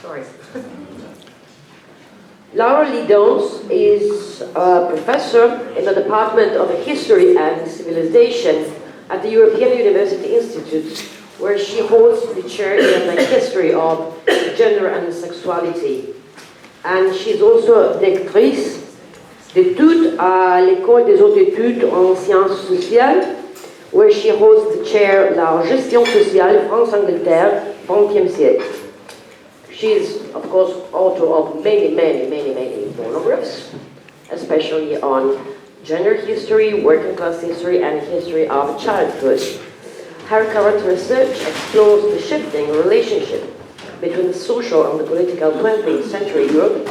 Sorry. Laura Lidons is a professor in the Department of History and Civilization at the European University Institute, where she holds the chair in the history of gender and sexuality. And she's also lectrice d'études à l'École des hautes études en sciences sociales, where she holds the chair La gestion sociale France-Angleterre, 20e siècle. She's, of course, author of many monographs, especially on gender history, working class history, and history of childhood. Her current research explores the shifting relationship between the social and the political 20th century Europe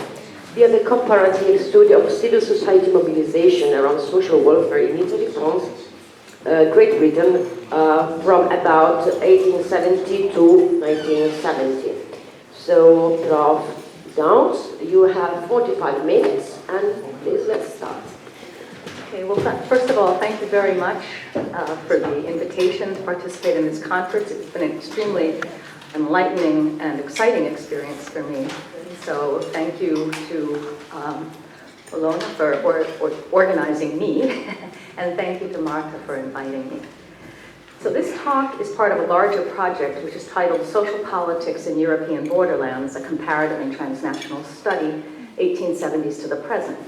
via the comparative study of civil society mobilization around social welfare in Italy, France, Great Britain, from about 1870 to 1970. So, Prof. Downs, you have 45 minutes, and please let's start. Okay, well, first of all, thank you very much for the invitation to participate in this conference. It's been an extremely enlightening and exciting experience for me. So thank you to Bologna for organizing me, and thank you to Marta for inviting me. So this talk is part of a larger project which is titled Social Politics in European Borderlands, a Comparative and Transnational Study, 1870s to the Present.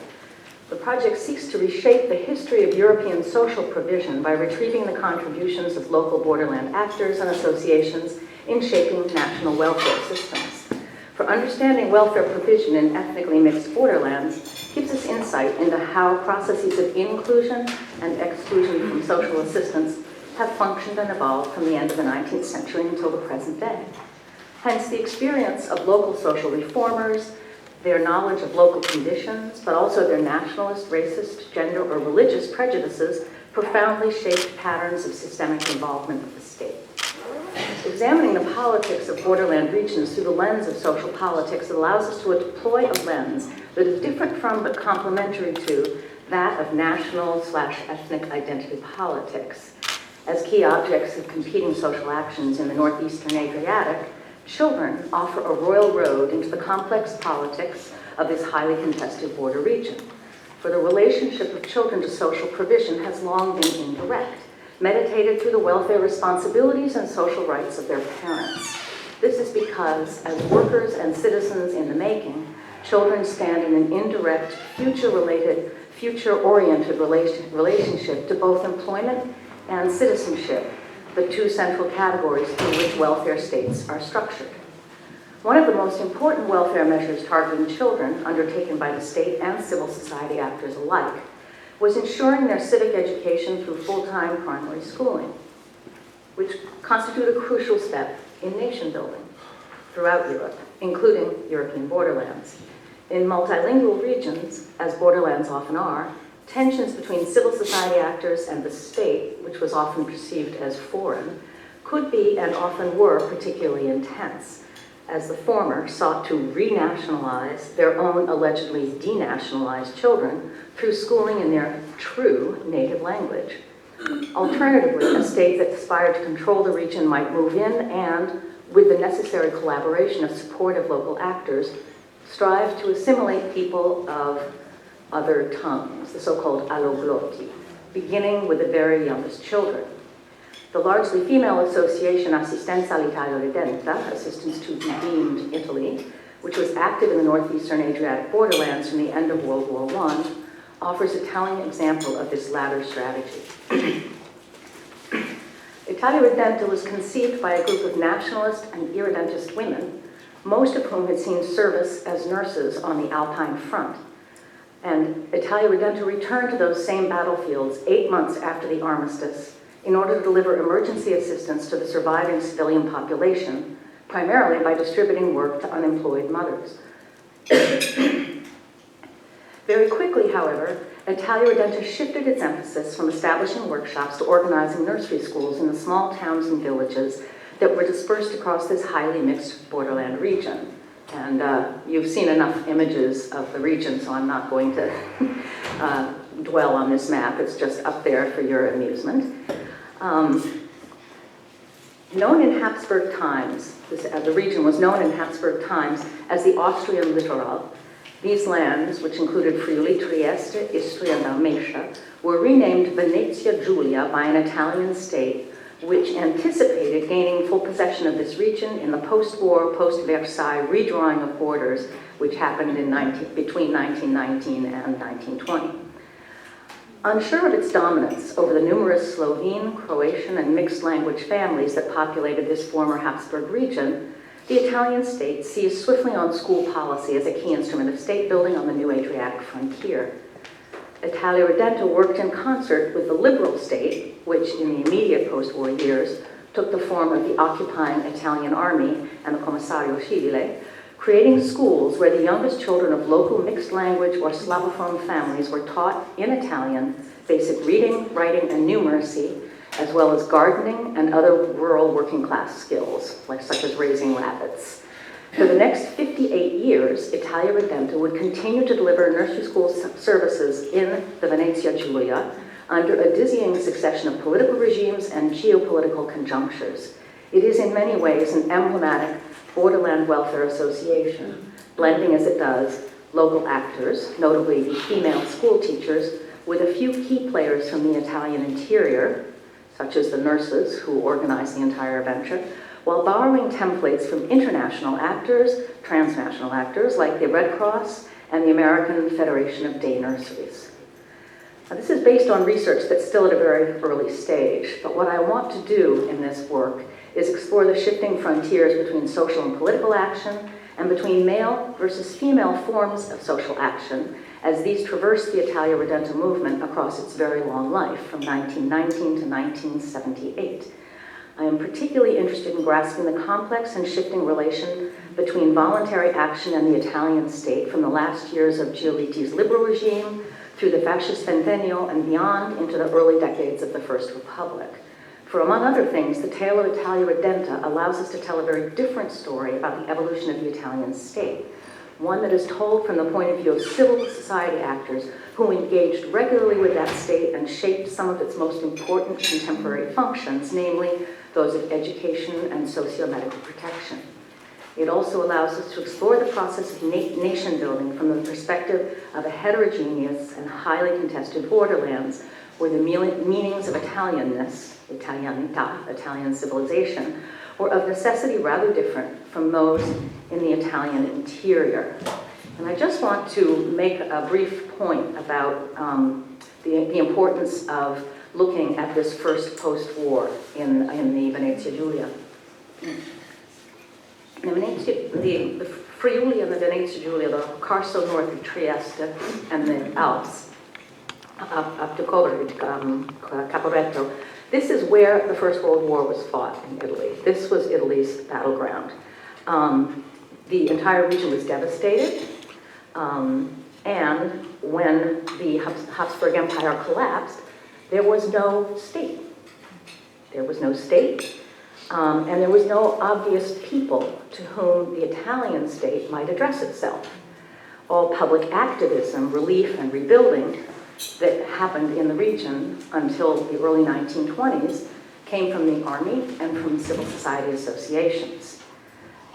The project seeks to reshape the history of European social provision by retrieving the contributions of local borderland actors and associations in shaping national welfare systems. For understanding welfare provision in ethnically mixed borderlands gives us insight into how processes of inclusion and exclusion from social assistance have functioned and evolved from the end of the 19th century until the present day. Hence, the experience of local social reformers, their knowledge of local conditions, but also their nationalist, racist, gender, or religious prejudices profoundly shaped patterns of systemic involvement of the state. Examining the politics of borderland regions through the lens of social politics allows us to deploy a lens that is different from but complementary to that of national/ethnic identity politics. As key objects of competing social actions in the northeastern Adriatic, children offer a royal road into the complex politics of this highly contested border region. For the relationship of children to social provision has long been indirect, meditated through the welfare responsibilities and social rights of their parents. This is because, as workers and citizens in the making, children stand in an indirect, future-oriented relationship to both employment and citizenship, the two central categories in which welfare states are structured. One of the most important welfare measures targeting children undertaken by the state and civil society actors alike was ensuring their civic education through full-time primary schooling, which constitute a crucial step in nation building throughout Europe, including European borderlands. In multilingual regions, as borderlands often are, tensions between civil society actors and the state, which was often perceived as foreign, could be and often were particularly intense, as the former sought to renationalize their own allegedly denationalized children through schooling in their true native language. Alternatively, a state that aspired to control the region might move in and, with the necessary collaboration of supportive local actors, strive to assimilate people of other tongues, the so-called alloglotti, beginning with the very youngest children. The largely female association Assistenza all'Italia Redenta, Assistance to Redeemed Italy, which was active in the northeastern Adriatic borderlands from the end of World War I, offers a telling example of this latter strategy. Italia Redenta was conceived by a group of nationalist and irredentist women, most of whom had seen service as nurses on the Alpine front. And Italia Redenta returned to those same battlefields 8 months after the armistice in order to deliver emergency assistance to the surviving civilian population, primarily by distributing work to unemployed mothers. Very quickly, however, Italia Redenta shifted its emphasis from establishing workshops to organizing nursery schools in the small towns and villages that were dispersed across this highly mixed borderland region. And you've seen enough images of the region, so I'm not going to dwell on this map. It's just up there for your amusement. Known in Habsburg times, the region was known in Habsburg times as the Austrian littoral. These lands, which included Friuli, Trieste, Istria, and Dalmatia, were renamed Venetia Giulia by an Italian state, which anticipated gaining full possession of this region in the post-war, post-Versailles redrawing of borders, which happened between 1919 and 1920. Unsure of its dominance over the numerous Slovene, Croatian, and mixed language families that populated this former Habsburg region, the Italian state seized swiftly on school policy as a key instrument of state building on the new Adriatic frontier. Italia Redenta worked in concert with the liberal state, which in the immediate post-war years took the form of the occupying Italian army and the Commissario Civile, creating schools where the youngest children of local mixed language or Slavophone families were taught in Italian basic reading, writing, and numeracy, as well as gardening and other rural working class skills, such as raising rabbits. For the next 58 years, Italia Redenta would continue to deliver nursery school services in the Venetia Giulia under a dizzying succession of political regimes and geopolitical conjunctures. It is in many ways an emblematic borderland welfare association, blending as it does local actors, notably the female school teachers, with a few key players from the Italian interior, such as the nurses who organized the entire venture, while borrowing templates from international actors, transnational actors like the Red Cross and the American Federation of Day Nurseries. Now, this is based on research that's still at a very early stage, but what I want to do in this work is explore the shifting frontiers between social and political action and between male versus female forms of social action as these traverse the Italia Redenta movement across its very long life from 1919 to 1978. I am particularly interested in grasping the complex and shifting relation between voluntary action and the Italian state from the last years of Giolitti's liberal regime through the fascist centennial and beyond into the early decades of the First Republic. For among other things, the tale of Italia Redenta allows us to tell a very different story about the evolution of the Italian state, one that is told from the point of view of civil society actors who engaged regularly with that state and shaped some of its most important contemporary functions, namely those of education and socio-medical protection. It also allows us to explore the process of nation building from the perspective of a heterogeneous and highly contested borderlands where the meanings of Italianness, Italianità, Italian civilization, were of necessity rather different from those in the Italian interior. And I just want to make a brief point about the importance of looking at this first post-war in the Venetia Giulia. The Friuli and the Venetia Giulia, the Carso north of Trieste and the Alps, up to Caporetto. This is where the First World War was fought in Italy. This was Italy's battleground. The entire region was devastated, and when the Habsburg Empire collapsed, there was no state. There was no state, and there was no obvious people to whom the Italian state might address itself. All public activism, relief, and rebuilding that happened in the region until the early 1920s came from the army and from civil society associations.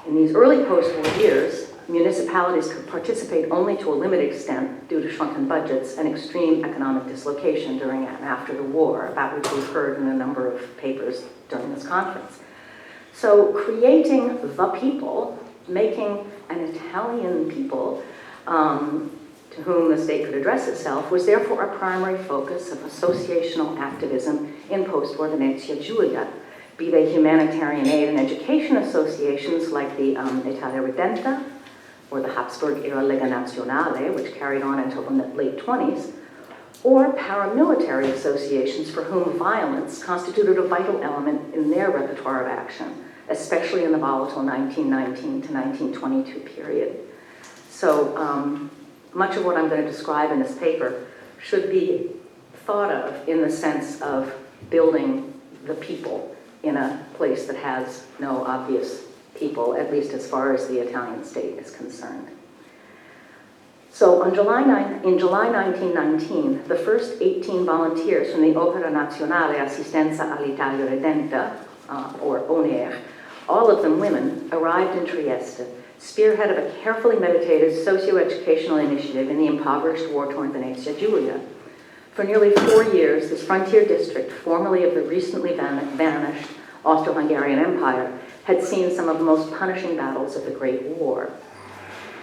In these early post-war years, municipalities could participate only to a limited extent due to shrunken budgets and extreme economic dislocation during and after the war, about which we've heard in a number of papers during this conference. So creating the people, making an Italian people to whom the state could address itself, was therefore a primary focus of associational activism in post-war Venetia Giulia, be they humanitarian aid and education associations like the Italia Redenta or the Habsburg-era Lega Nazionale, which carried on until the late 20s, or paramilitary associations for whom violence constituted a vital element in their repertoire of action, especially in the volatile 1919 to 1922 period. So much of what I'm going to describe in this paper should be thought of in the sense of building the people in a place that has no obvious people, at least as far as the Italian state is concerned. So in July 1919, the first 18 volunteers from the Opera Nazionale Assistenza all'Italia Redenta, or ONER, all of them women, arrived in Trieste, spearhead of a carefully meditated socio-educational initiative in the impoverished, war-torn Venezia Giulia. For nearly 4 years, this frontier district, formerly of the recently vanished Austro-Hungarian Empire, had seen some of the most punishing battles of the Great War.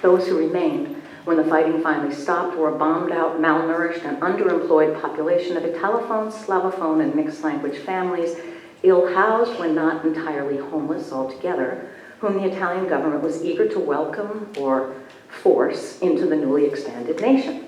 Those who remained, when the fighting finally stopped, were a bombed-out, malnourished, and underemployed population of Italophone, Slavophone, and mixed-language families, ill-housed when not entirely homeless altogether, whom the Italian government was eager to welcome or force into the newly expanded nation.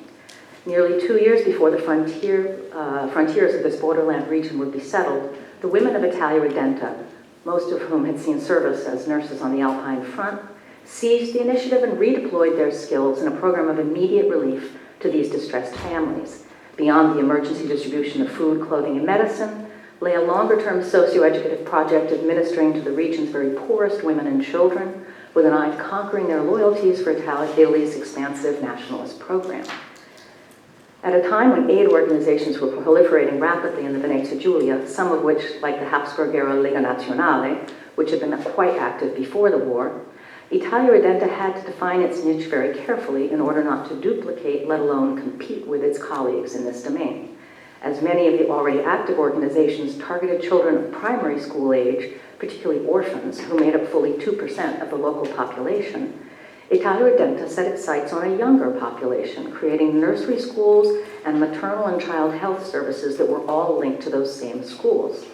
Nearly 2 years before the frontiers of this borderland region would be settled, the women of Italia Redenta, most of whom had seen service as nurses on the Alpine front, seized the initiative and redeployed their skills in a program of immediate relief to these distressed families. Beyond the emergency distribution of food, clothing, and medicine, lay a longer-term socio-educative project administering to the region's very poorest women and children, with an eye to conquering their loyalties for Italy's expansive nationalist program. At a time when aid organizations were proliferating rapidly in the Venezia Giulia, some of which, like the Habsburger Lega Nazionale, which had been quite active before the war, Italia Redenta had to define its niche very carefully in order not to duplicate, let alone compete with its colleagues in this domain. As many of the already active organizations targeted children of primary school age, particularly orphans, who made up fully 2% of the local population, Italia Redenta set its sights on a younger population, creating nursery schools and maternal and child health services that were all linked to those same schools.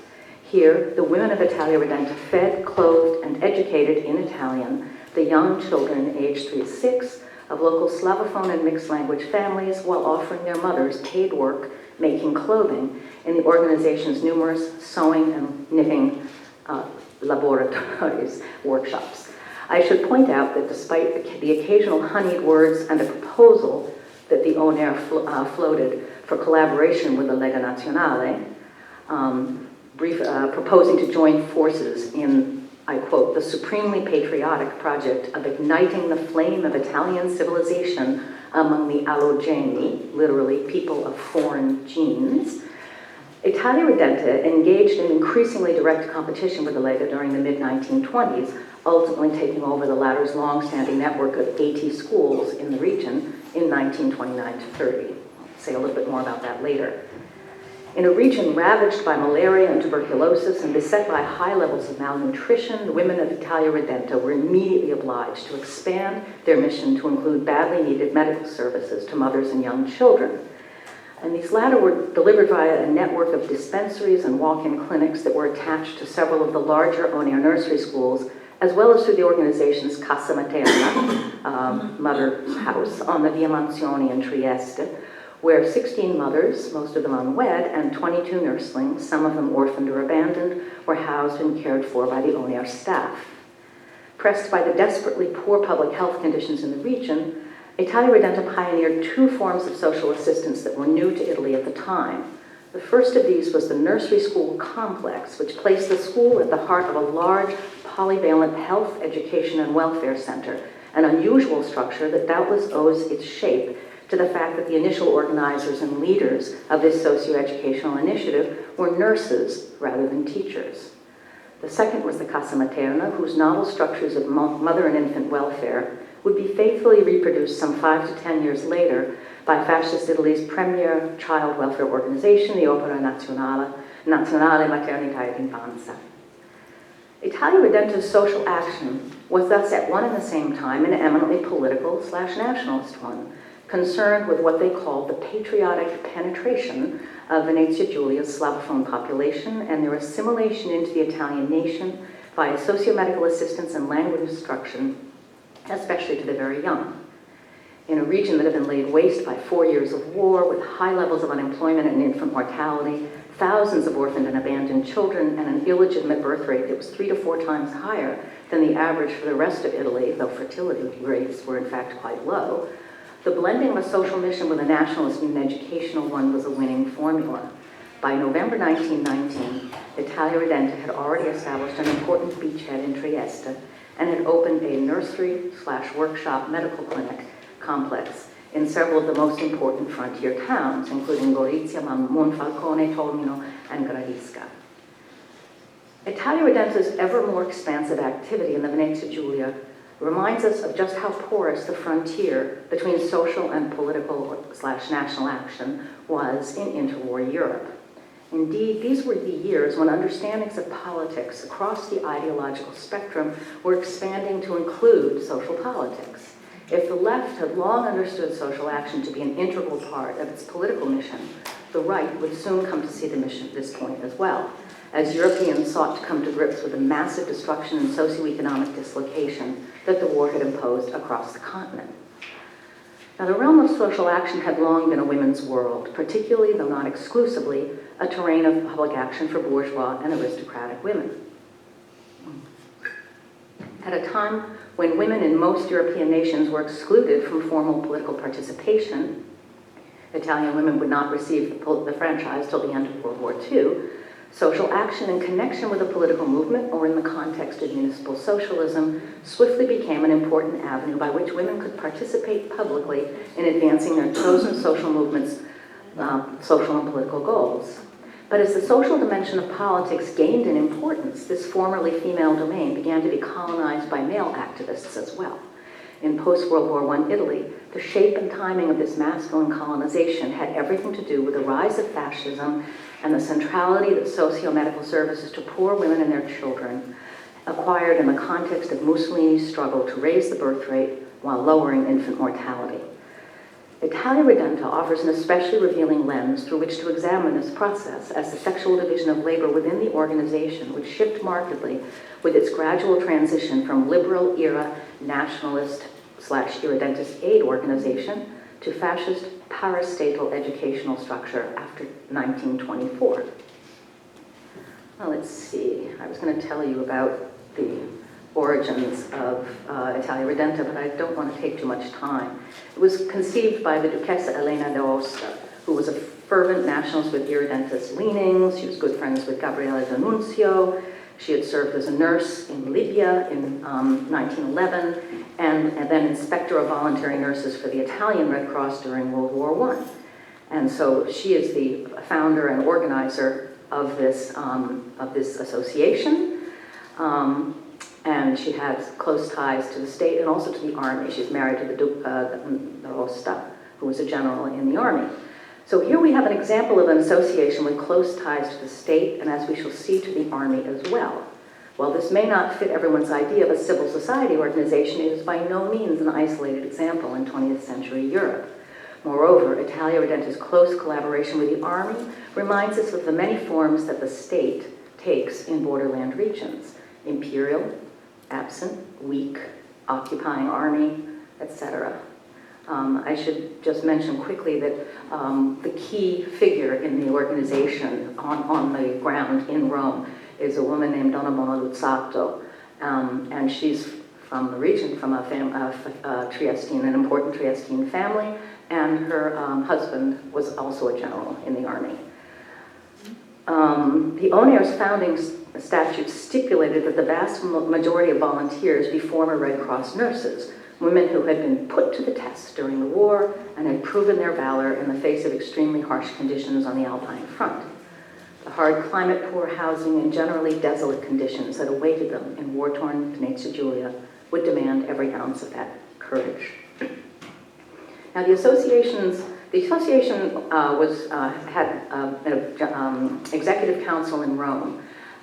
Here, the women of Italia Redenta fed, clothed, and educated in Italian the young children aged 3 to 6 of local Slavophone and mixed language families, while offering their mothers paid work making clothing in the organization's numerous sewing and knitting laboratories, workshops. I should point out that despite the occasional honeyed words and a proposal that the ONER floated for collaboration with the Lega Nazionale, proposing to join forces in, I quote, the supremely patriotic project of igniting the flame of Italian civilization among the allogeni, literally people of foreign genes, Italia Redenta engaged in increasingly direct competition with the Lega during the mid-1920s, ultimately taking over the latter's long-standing network of 80 schools in the region in 1929 to 30. I'll say a little bit more about that later. In a region ravaged by malaria and tuberculosis and beset by high levels of malnutrition, the women of Italia Redenta were immediately obliged to expand their mission to include badly needed medical services to mothers and young children. And these latter were delivered via a network of dispensaries and walk-in clinics that were attached to several of the larger ONER nursery schools, as well as through the organization's Casa Materna, Mother's House, on the Via Manzioni in Trieste, where 16 mothers, most of them unwed, and 22 nurslings, some of them orphaned or abandoned, were housed and cared for by the ONER staff. Pressed by the desperately poor public health conditions in the region, Italia Redenta pioneered 2 forms of social assistance that were new to Italy at the time. The first of these was the nursery school complex, which placed the school at the heart of a large, polyvalent health, education, and welfare center, an unusual structure that doubtless owes its shape to the fact that the initial organizers and leaders of this socio-educational initiative were nurses rather than teachers. The second was the Casa Materna, whose novel structures of mother and infant welfare would be faithfully reproduced some 5 to 10 years later by fascist Italy's premier child welfare organization, the Opera Nazionale Maternità ed Infanzia. Italia Redenta's social action was thus at one and the same time an eminently political/nationalist one, concerned with what they called the patriotic penetration of Venezia Giulia's Slavophone population and their assimilation into the Italian nation via socio-medical assistance and language instruction, especially to the very young. In a region that had been laid waste by 4 years of war, with high levels of unemployment and infant mortality, thousands of orphaned and abandoned children, and an illegitimate birth rate that was 3 to 4 times higher than the average for the rest of Italy, though fertility rates were in fact quite low, the blending of a social mission with a nationalist and an educational one was a winning formula. By November 1919, Italia Redenta had already established an important beachhead in Trieste and had opened a nursery/workshop medical clinic complex in several of the most important frontier towns, including Gorizia, Monfalcone, Tolmino, and Gradisca. Italia Redenta's ever more expansive activity in the Venezia Giulia reminds us of just how porous the frontier between social and political/national action was in interwar Europe. Indeed, these were the years when understandings of politics across the ideological spectrum were expanding to include social politics. If the left had long understood social action to be an integral part of its political mission, the right would soon come to see the mission at this point as well, as Europeans sought to come to grips with the massive destruction and socioeconomic dislocation that the war had imposed across the continent. Now, the realm of social action had long been a women's world, particularly, though not exclusively, a terrain of public action for bourgeois and aristocratic women. At a time when women in most European nations were excluded from formal political participation, Italian women would not receive the franchise till the end of World War II, social action in connection with a political movement or in the context of municipal socialism swiftly became an important avenue by which women could participate publicly in advancing their chosen social movements' social and political goals. But as the social dimension of politics gained in importance, this formerly female domain began to be colonized by male activists as well. In post-World War I Italy, the shape and timing of this masculine colonization had everything to do with the rise of fascism and the centrality that socio-medical services to poor women and their children acquired in the context of Mussolini's struggle to raise the birth rate while lowering infant mortality. Italia Redenta offers an especially revealing lens through which to examine this process, as the sexual division of labor within the organization would shift markedly with its gradual transition from liberal-era nationalist/irredentist aid organization to fascist parastatal educational structure after 1924. Well, let's see. I was going to tell you about the origins of Italia Redenta, but I don't want to take too much time. It was conceived by the Duchessa Elena d'Aosta, who was a fervent nationalist with irredentist leanings. She was good friends with Gabriele D'Annunzio. She had served as a nurse in Libya in 1911, and then inspector of voluntary nurses for the Italian Red Cross during World War I. And so she is the founder and organizer of this association. And she has close ties to the state and also to the army. She's married to the Duke d'Aosta, who was a general in the army. So here we have an example of an association with close ties to the state, and as we shall see, to the army as well. While this may not fit everyone's idea of a civil society organization, it is by no means an isolated example in 20th century Europe. Moreover, Italia Redenta's close collaboration with the army reminds us of the many forms that the state takes in borderland regions: imperial, absent, weak, occupying army, etc. I should just mention quickly that the key figure in the organization on the ground in Rome is a woman named Donna Mona Luzzatto, and she's from the region, from a Triestine, an important Triestine family, and her husband was also a general in the army. The ONER's founding statute stipulated that the vast majority of volunteers be former Red Cross nurses, women who had been put to the test during the war and had proven their valor in the face of extremely harsh conditions on the Alpine front. The hard climate, poor housing, and generally desolate conditions that awaited them in war-torn Venezia Giulia would demand every ounce of that courage. Now, the association had an executive council in Rome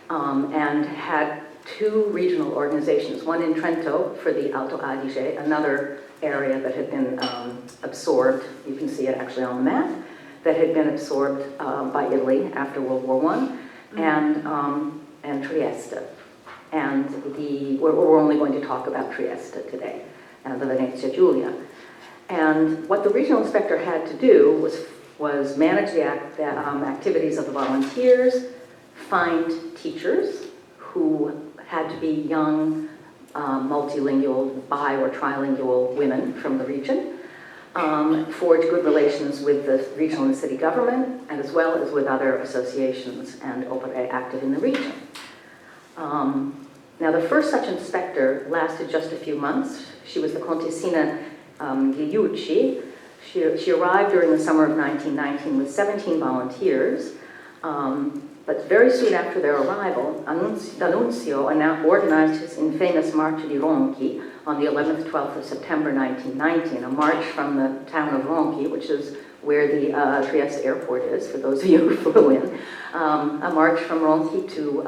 and had two regional organizations, one in Trento for the Alto Adige, another area that had been absorbed, you can see it actually on the map, that had been absorbed by Italy after World War I, and Trieste. And we're only going to talk about Trieste today, and the Venezia Giulia. And what the regional inspector had to do was manage the activities of the volunteers, find teachers who had to be young, multilingual, bi or trilingual women from the region, forge good relations with the regional and city government, and as well as with other associations and opere active in the region. Now, the first such inspector lasted just a few months. She was the Contessina Gliucci. She arrived during the summer of 1919 with 17 volunteers, But very soon after their arrival, D'Annunzio organized his infamous March di Ronchi on the 11th, 12th of September 1919, a march from the town of Ronchi, which is where the Trieste airport is, for those of you who flew in, a march from Ronchi to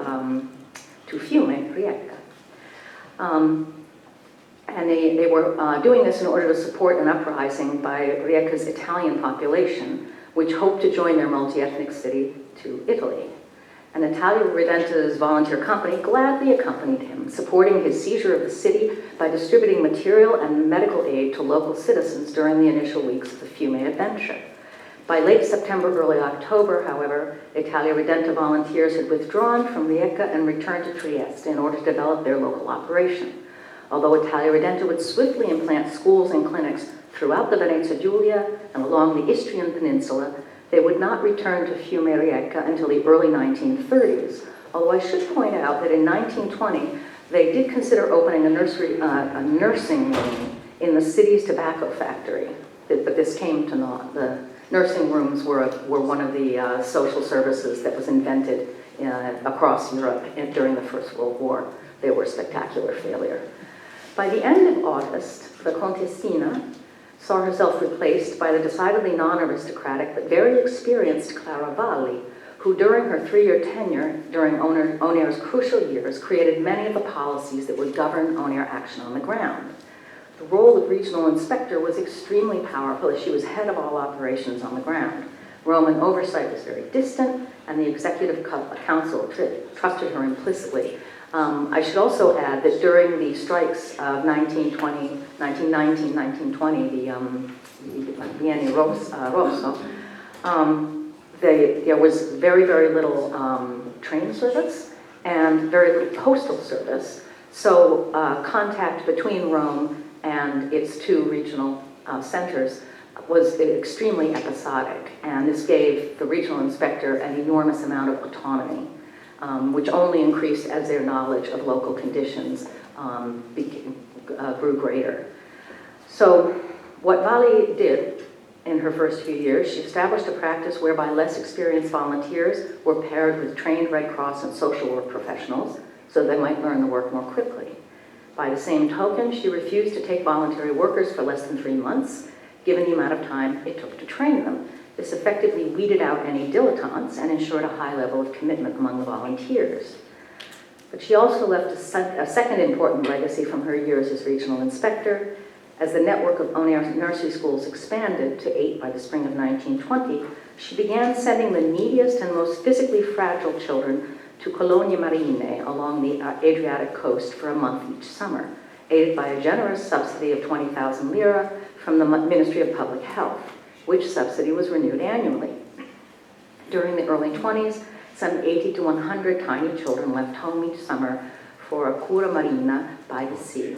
Fiume, Rijeka. And they were doing this in order to support an uprising by Rijeka's Italian population, which hoped to join their multi-ethnic city to Italy. And Italia Redenta's volunteer company gladly accompanied him, supporting his seizure of the city by distributing material and medical aid to local citizens during the initial weeks of the Fiume adventure. By late September, early October, however, Italia Redenta volunteers had withdrawn from Rijeka and returned to Trieste in order to develop their local operation. Although Italia Redenta would swiftly implant schools and clinics throughout the Venezia Giulia and along the Istrian Peninsula, they would not return to Fiume Rijeka until the early 1930s. Although I should point out that in 1920, they did consider opening a nursing room in the city's tobacco factory, but this came to naught. The nursing rooms were one of the social services that was invented across Europe during the First World War. They were a spectacular failure. By the end of August, the Contessina saw herself replaced by the decidedly non-aristocratic but very experienced Clara Valli, who during her 3-year tenure during ONAIR's crucial years created many of the policies that would govern ONAIR action on the ground. The role of regional inspector was extremely powerful as she was head of all operations on the ground. Roman oversight was very distant, and the Executive Council trusted her implicitly. I should also add that during the strikes of 1919, 1920, the Bienni Rosso, there was very, very little train service and very little postal service. So contact between Rome and its 2 regional centers was extremely episodic, and this gave the regional inspector an enormous amount of autonomy, which only increased as their knowledge of local conditions grew greater. So what Valli did in her first few years, she established a practice whereby less experienced volunteers were paired with trained Red Cross and social work professionals so they might learn the work more quickly. By the same token, she refused to take voluntary workers for less than 3 months, given the amount of time it took to train them. This effectively weeded out any dilettantes and ensured a high level of commitment among the volunteers. But she also left a second important legacy from her years as regional inspector. As the network of ONAIR nursery schools expanded to 8 by the spring of 1920, she began sending the neediest and most physically fragile children to Colonie Marine along the Adriatic coast for a month each summer, aided by a generous subsidy of 20,000 lira from the Ministry of Public Health, which subsidy was renewed annually. During the early 20s, some 80 to 100 tiny children left home each summer for a cura marina by the sea.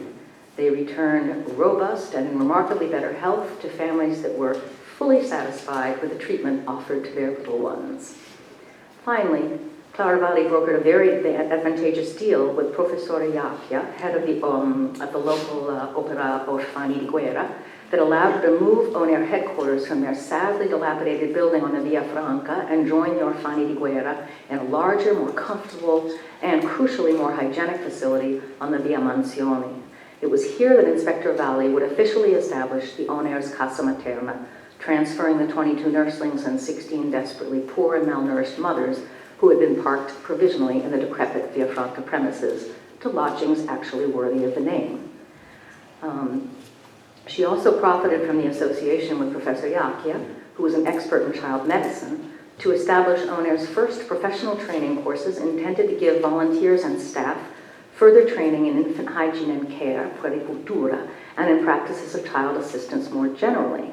They returned robust and in remarkably better health to families that were fully satisfied with the treatment offered to their little ones. Finally, Clara Valli brokered a very advantageous deal with Professore Iacchia, head of the local Opera Orfani di Guerra, that allowed her to move ONAIR headquarters from their sadly dilapidated building on the Via Franca and join the Orfani di Guerra in a larger, more comfortable, and crucially more hygienic facility on the Via Mansioni. It was here that Inspector Valli would officially establish the ONAIR's Casa Materna, transferring the 22 nurslings and 16 desperately poor and malnourished mothers who had been parked provisionally in the decrepit Via Franca premises to lodgings actually worthy of the name. She also profited from the association with Professor Iacchia, who was an expert in child medicine, to establish ONAIR's first professional training courses intended to give volunteers and staff further training in infant hygiene and care, puericultura, and in practices of child assistance more generally.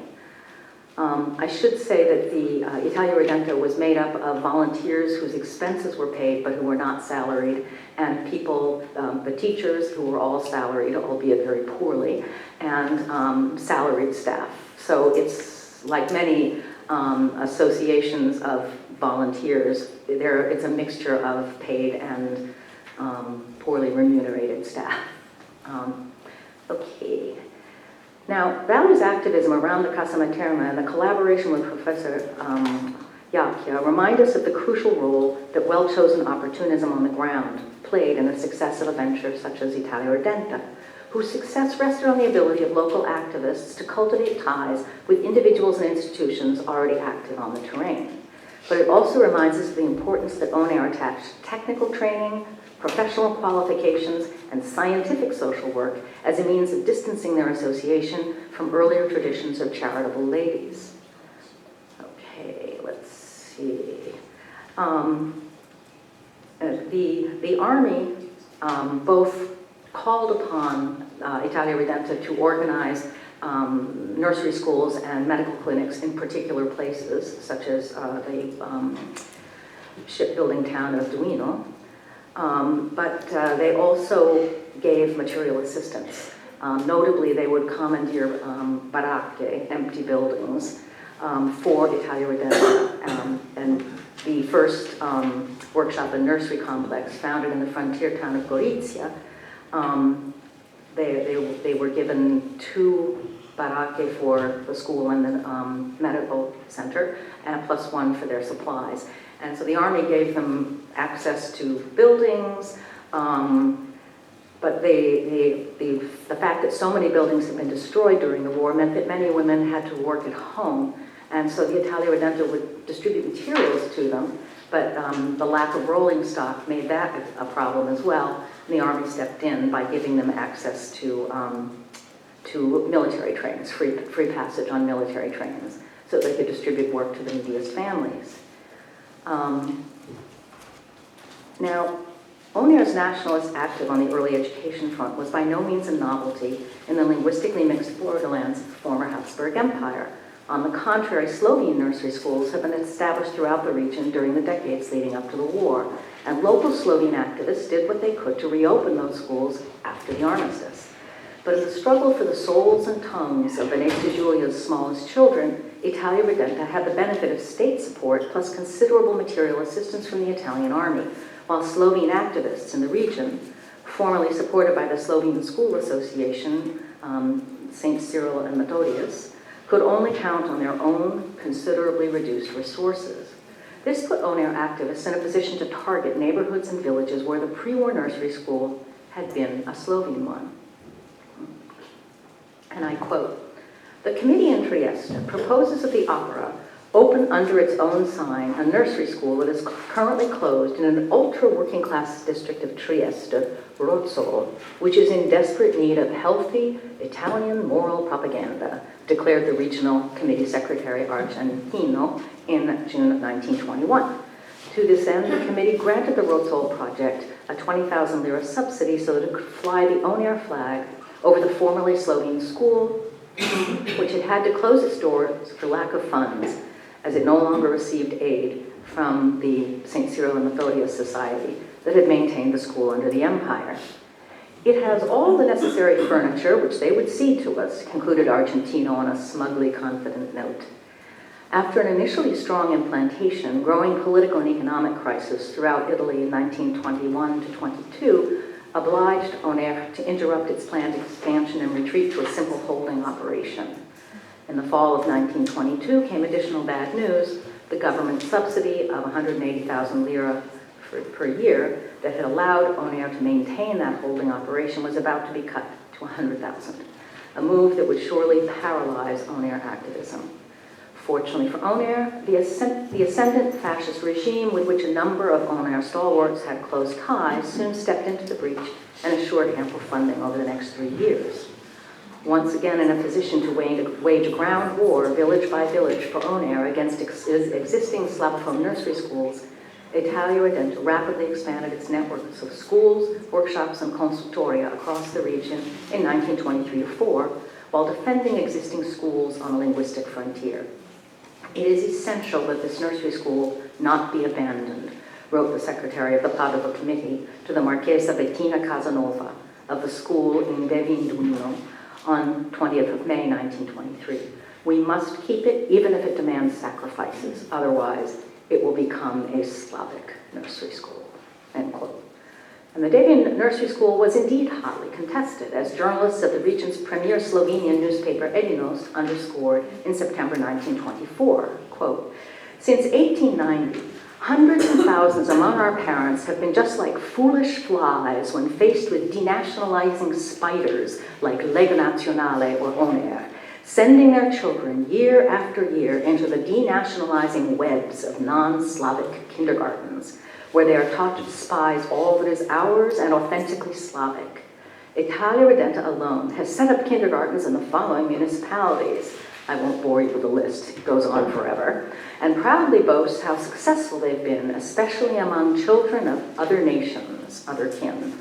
I should say that the Italia Redenta was made up of volunteers whose expenses were paid but who were not salaried, and people, the teachers who were all salaried, albeit very poorly, and salaried staff. So it's like many associations of volunteers, it's a mixture of paid and poorly remunerated staff. Okay. Now, Valli's activism around the Casa Materna and the collaboration with Professor Yakia remind us of the crucial role that well-chosen opportunism on the ground played in the success of a venture such as Italia Ardenta, whose success rested on the ability of local activists to cultivate ties with individuals and institutions already active on the terrain. But it also reminds us of the importance that ONAIR attached to technical training, professional qualifications, and scientific social work as a means of distancing their association from earlier traditions of charitable ladies. Okay, let's see. The Army both called upon Italia Ridente to organize nursery schools and medical clinics in particular places, such as the shipbuilding town of Duino. But they also gave material assistance. Notably, they would commandeer baracche, empty buildings, for Italia Ridente. And the first workshop and nursery complex, founded in the frontier town of Gorizia, they were given 2 baracche for the school and the medical center, and +1 for their supplies. And so the Army gave them access to buildings, but the fact that so many buildings had been destroyed during the war meant that many women had to work at home. And so the Italia Ridente would distribute materials to them, but the lack of rolling stock made that a problem as well. And the Army stepped in by giving them access to military trains, free passage on military trains, so they could distribute work to the neediest families. Now, ONAIR's nationalist active on the early education front was by no means a novelty in the linguistically mixed borderlands of the former Habsburg Empire. On the contrary, Slovene nursery schools have been established throughout the region during the decades leading up to the war, and local Slovene activists did what they could to reopen those schools after the armistice. But in the struggle for the souls and tongues of Venezia Giulia's smallest children, Italia Ridente had the benefit of state support plus considerable material assistance from the Italian army, while Slovene activists in the region, formerly supported by the Slovene School Association, St. Cyril and Methodius, could only count on their own considerably reduced resources. This put ONAIR activists in a position to target neighborhoods and villages where the pre-war nursery school had been a Slovene one. And I quote, "The committee in Trieste proposes that the opera open under its own sign a nursery school that is currently closed in an ultra-working class district of Trieste, Rozzolo, which is in desperate need of healthy Italian moral propaganda," declared the regional committee secretary Argentino in June of 1921. To this end, the committee granted the Rozzolo project a 20,000 lira subsidy so that it could fly the ONAIR flag over the formerly Slovene school, which had to close its doors for lack of funds, as it no longer received aid from the St. Cyril and Methodius Society that had maintained the school under the empire. "It has all the necessary furniture, which they would cede to us," concluded Argentino on a smugly confident note. After an initially strong implantation, growing political and economic crisis throughout Italy in 1921 to 22 obliged ONAIR to interrupt its planned expansion and retreat to a simple holding operation. In the fall of 1922 came additional bad news. The government subsidy of 180,000 lira per year that had allowed ONAIR to maintain that holding operation was about to be cut to 100,000, a move that would surely paralyze ONAIR activism. Fortunately for ONAIR, the ascendant fascist regime with which a number of ONAIR stalwarts had close ties soon stepped into the breach and assured ample funding over the next 3 years. Once again in a position to wage a ground war, village by village, for ONAIR against existing Slavophone nursery schools, Italia Ridente rapidly expanded its networks of schools, workshops, and consultoria across the region in 1923-4, while defending existing schools on a linguistic frontier. "It is essential that this nursery school not be abandoned," wrote the secretary of the Padova committee to the Marchesa Bettina Casanova of the school in Vevinduino on 20th of May 1923. "We must keep it even if it demands sacrifices, otherwise it will become a Slavic nursery school," end quote. And the Devian nursery school was indeed hotly contested, as journalists of the region's premier Slovenian newspaper Edinost underscored in September 1924, quote, Since 1890, hundreds of thousands among our parents have been just like foolish flies when faced with denationalizing spiders like Lega Nazionale or ONER, sending their children year after year into the denationalizing webs of non-Slavic kindergartens, where they are taught to despise all that is ours and authentically Slavic. Italia Redenta alone has set up kindergartens in the following municipalities. I won't bore you with the list, it goes on forever, and proudly boasts how successful they've been, especially among children of other nations, other kin.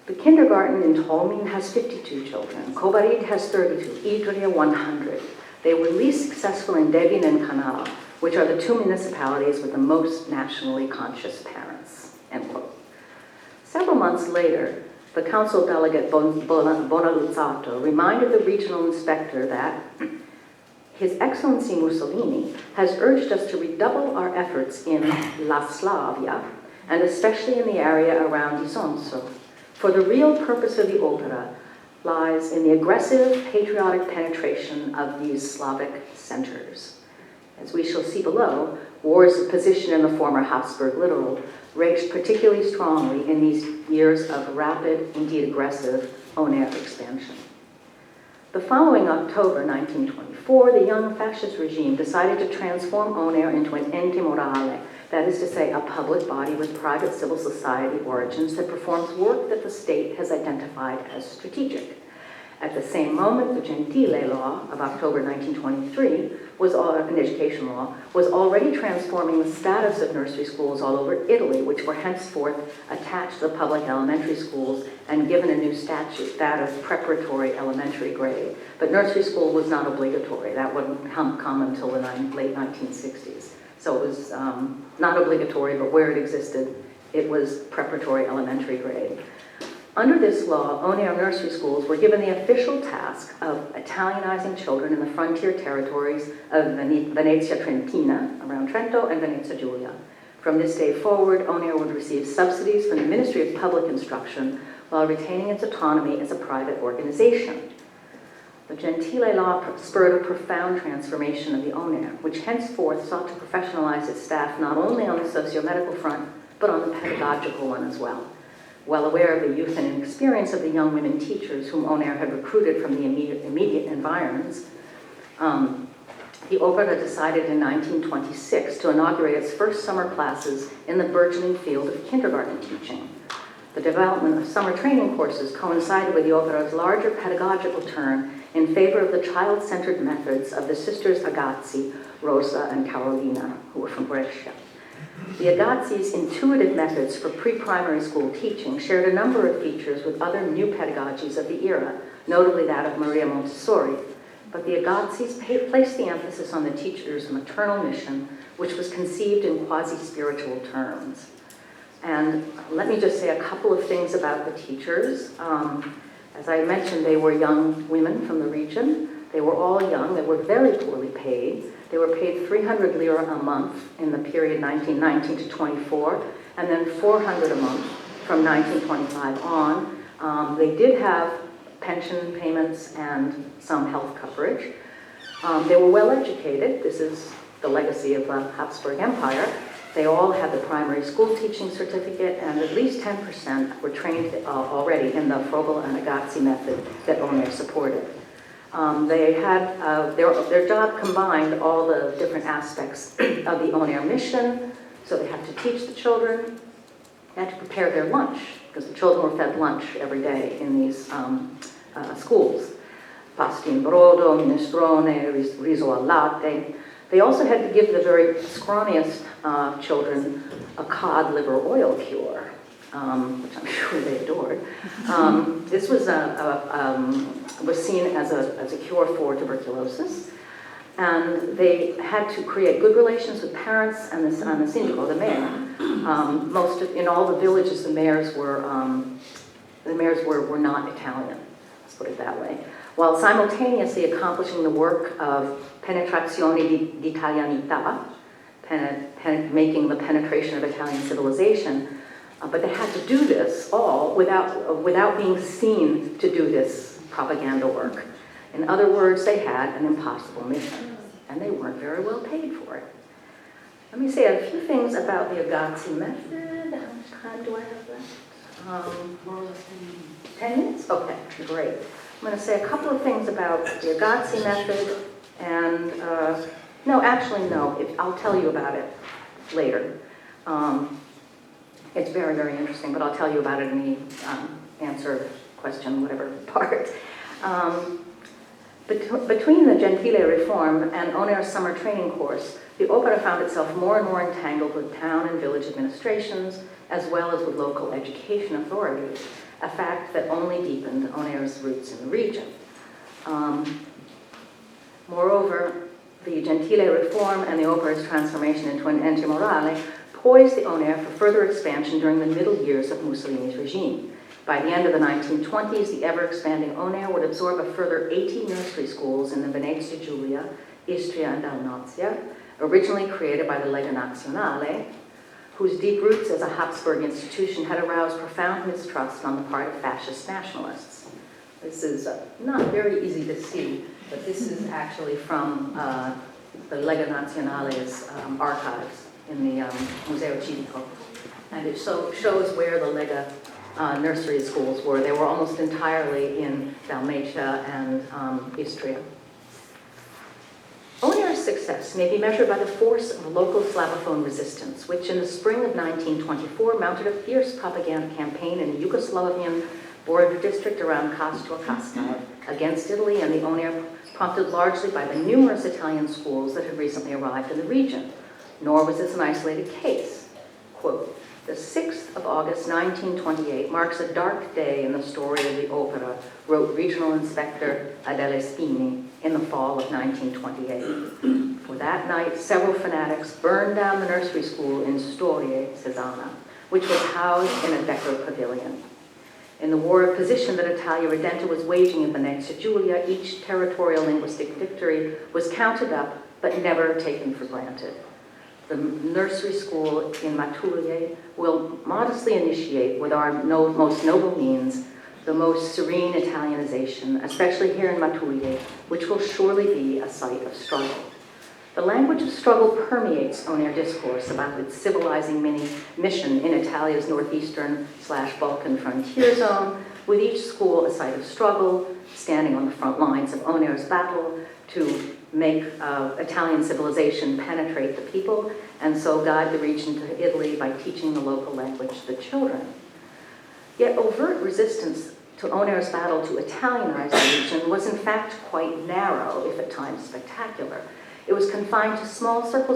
The kindergarten in Tolmin has 52 children, Kobarid has 32, Idria 100. They were least successful in Devin and Kanal, which are the two municipalities with the most nationally conscious parents, end quote. Several months later, the council delegate Bonaluzzato reminded the regional inspector that His Excellency Mussolini has urged us to redouble our efforts in La Slavia, and especially in the area around Isonzo, for the real purpose of the opera lies in the aggressive patriotic penetration of these Slavic centers. As we shall see below, war's position in the former Habsburg littoral raged particularly strongly in these years of rapid, indeed aggressive, ONER expansion. The following October 1924, the young fascist regime decided to transform ONER into an ente morale, that is to say, a public body with private civil society origins that performs work that the state has identified as strategic. At the same moment, the Gentile law of October 1923, an education law, was already transforming the status of nursery schools all over Italy, which were henceforth attached to the public elementary schools and given a new statute, that of preparatory elementary grade. But nursery school was not obligatory. That wouldn't come until the late 1960s. So it was not obligatory, but where it existed, it was preparatory elementary grade. Under this law, ONER nursery schools were given the official task of Italianizing children in the frontier territories of Venezia Trentina, around Trento, and Venezia Giulia. From this day forward, ONER would receive subsidies from the Ministry of Public Instruction while retaining its autonomy as a private organization. The Gentile law spurred a profound transformation of the ONER, which henceforth sought to professionalize its staff not only on the socio-medical front, but on the pedagogical one as well. Well aware of the youth and experience of the young women teachers whom ONER had recruited from the immediate environs, the Opera decided in 1926 to inaugurate its first summer classes in the burgeoning field of kindergarten teaching. The development of summer training courses coincided with the Opera's larger pedagogical turn in favor of the child-centered methods of the sisters Agazzi, Rosa, and Carolina, who were from Brescia. The Agazzi's intuitive methods for pre-primary school teaching shared a number of features with other new pedagogies of the era, notably that of Maria Montessori, but the Agazzis placed the emphasis on the teacher's maternal mission, which was conceived in quasi-spiritual terms. And let me just say a couple of things about the teachers. As I mentioned, they were young women from the region. They were all young. They were very poorly paid. They were paid 300 lira a month in the period 1919 to 24, and then 400 a month from 1925 on. They did have pension payments and some health coverage. They were well educated. This is the legacy of the Habsburg Empire. They all had the primary school teaching certificate, and at least 10% were trained already in the Froebel and Agazzi method that ONER supported. They had, their job combined all the different aspects of the ONER mission. So they had to teach the children, they had to prepare their lunch, because the children were fed lunch every day in these schools. Pasta in brodo, minestrone, riso al latte. They also had to give the very scrawniest children a cod liver oil cure, which I'm sure they adored. This was seen as a cure for tuberculosis. And they had to create good relations with parents and the sindaco, the mayor. In all the villages, the mayors were not Italian, let's put it that way, while simultaneously accomplishing the work of penetrazione di Italianità, making the penetration of Italian civilization. But they had to do this all without being seen to do this propaganda work. In other words, they had an impossible mission, and they weren't very well paid for it. Let me say a few things about the Agazzi method. How much time do I have left? More or less 10 minutes? Okay, great. I'm going to say a couple of things about the Agazzi method and, no, actually no, I'll tell you about it later. It's very, very interesting, but I'll tell you about it in the answer, question, whatever part. Between the Gentile reform and Honor's summer training course, the opera found itself more and more entangled with town and village administrations, as well as with local education authorities, a fact that only deepened Honor's roots in the region. Moreover, the Gentile reform and the opera's transformation into an ente morale poised the Oner for further expansion during the middle years of Mussolini's regime. By the end of the 1920s, the ever-expanding Oner would absorb a further 80 nursery schools in the Venezia Giulia, Istria, and Dalmatia, originally created by the Lega Nazionale, whose deep roots as a Habsburg institution had aroused profound mistrust on the part of fascist nationalists. This is not very easy to see, but this is actually from the Lega Nazionale's archives in the Museo Civico. And it shows where the Lega nursery schools were. They were almost entirely in Dalmatia and Istria. Oner's success may be measured by the force of local Slavophone resistance, which in the spring of 1924 mounted a fierce propaganda campaign in the Yugoslavian border district around Castro Castav against Italy and the Oner, prompted largely by the numerous Italian schools that had recently arrived in the region. Nor was this an isolated case. Quote, "The 6th of August, 1928 marks a dark day in the story of the opera," wrote Regional Inspector Adele Spini in the fall of 1928. For that night, several fanatics burned down the nursery school in Storie, Cesana, which was housed in a decor pavilion. In the war of position that Italia Redenta was waging in Venezia Giulia, each territorial linguistic victory was counted up but never taken for granted. The nursery school in Matulie will modestly initiate, with our most noble means, the most serene Italianization, especially here in Matulie, which will surely be a site of struggle. The language of struggle permeates Oner discourse about its civilizing mission in Italia's northeastern/Balkan frontier zone, with each school a site of struggle, standing on the front lines of Oner's battle to make Italian civilization penetrate the people, and so guide the region to Italy by teaching the local language to the children. Yet overt resistance to Oner's battle to Italianize the region was in fact quite narrow, if at times spectacular. It was confined to small circles